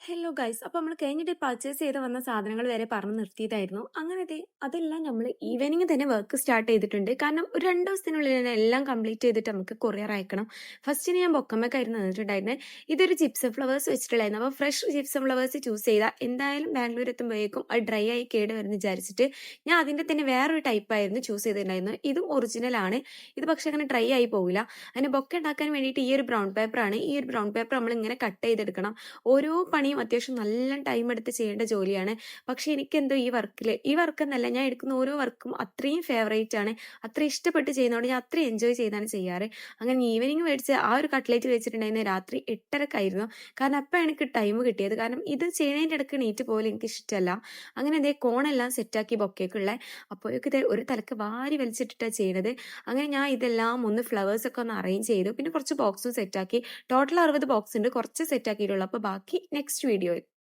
Hello guys. അപ്പോൾ നമ്മൾ കഴിഞ്ഞിട്ട് പർച്ചേസ് ചെയ്ത് വന്ന സാധനങ്ങൾ വരെ പറഞ്ഞ് നിർത്തിയതായിരുന്നു. അങ്ങനെ അതെല്ലാം നമ്മൾ ഈവനിങ് തന്നെ വർക്ക് സ്റ്റാർട്ട് ചെയ്തിട്ടുണ്ട്. കാരണം ഒരു 2 ദിവസത്തിനുള്ളിൽ തന്നെ എല്ലാം കംപ്ലീറ്റ് ചെയ്തിട്ട് നമുക്ക് കൊറിയർ അയക്കണം. ഫസ്റ്റിന് ഞാൻ ബൊക്കമ്മക്കായിരുന്നു നിന്നിട്ടുണ്ടായിരുന്നത്. ഇതൊരു ജിപ്സം ഫ്ലവേഴ്സ് വെച്ചിട്ടുണ്ടായിരുന്നു. അപ്പോൾ ഫ്രഷ് ജിപ്സം ഫ്ലവേഴ്സ് ചൂസ് ചെയ്താൽ എന്തായാലും ബാംഗ്ലൂർ എത്തുമ്പോഴേക്കും അത് ഡ്രൈ ആയി കേട് വരുമെന്ന് വിചാരിച്ചിട്ട് ഞാൻ അതിൻ്റെ തന്നെ വേറൊരു ടൈപ്പായിരുന്നു ചൂസ് ചെയ്തിട്ടുണ്ടായിരുന്നത്. ഇതും ഒറിജിനലാണ്. ഇത് പക്ഷേ അങ്ങനെ ഡ്രൈ ആയി പോകില്ല. അതിന് ബൊക്ക ഉണ്ടാക്കാൻ വേണ്ടിയിട്ട് ഈ ഒരു ബ്രൗൺ പേപ്പറാണ്. ഈ ഒരു ബ്രൗൺ പേപ്പർ നമ്മൾ ഇങ്ങനെ കട്ട് ചെയ്തെടുക്കണം. ഓരോ പണിയും അത്യാവശ്യം നല്ല ടൈം എടുത്ത് ചെയ്യേണ്ട ജോലിയാണ്. പക്ഷെ എനിക്കെന്തോ ഈ വർക്ക് എന്നല്ല, ഞാൻ എടുക്കുന്ന ഓരോ വർക്കും അത്രയും ഫേവറേറ്റ് ആണ്. അത്രയും ഇഷ്ടപ്പെട്ട് ചെയ്യുന്നതുകൊണ്ട് ഞാൻ അത്രയും എൻജോയ് ചെയ്താണ് ചെയ്യാറ്. അങ്ങനെ ഈവനിങ് മേടിച്ച് ആ ഒരു കട്ട്ലേറ്റ് വെച്ചിട്ടുണ്ടായിരുന്നത് രാത്രി 8:30 കാരണം അപ്പം എനിക്ക് ടൈം കിട്ടിയത്. കാരണം ഇത് ചെയ്യുന്നതിൻ്റെ ഇടയ്ക്ക് നീറ്റ് പോലെ എനിക്ക് ഇഷ്ടമല്ല. അങ്ങനെ കോണെല്ലാം സെറ്റാക്കി ബൊക്കേക്കുള്ള അപ്പോഴേക്ക് ഒരു തലക്ക് വാരി വലിച്ചിട്ടിട്ടാണ് ചെയ്യണത്. അങ്ങനെ ഞാൻ ഇതെല്ലാം ഒന്ന് ഫ്ലവേഴ്സൊക്കെ ഒന്ന് അറേഞ്ച് ചെയ്തു. പിന്നെ കുറച്ച് ബോക്സും സെറ്റാക്കി. ടോട്ടൽ 60 ബോക്സ് ഉണ്ട്. കുറച്ച് സെറ്റാക്കിയിട്ടുള്ളൂ. അപ്പോൾ ബാക്കി നെക്സ്റ്റ് വീഡിയോയിൽ.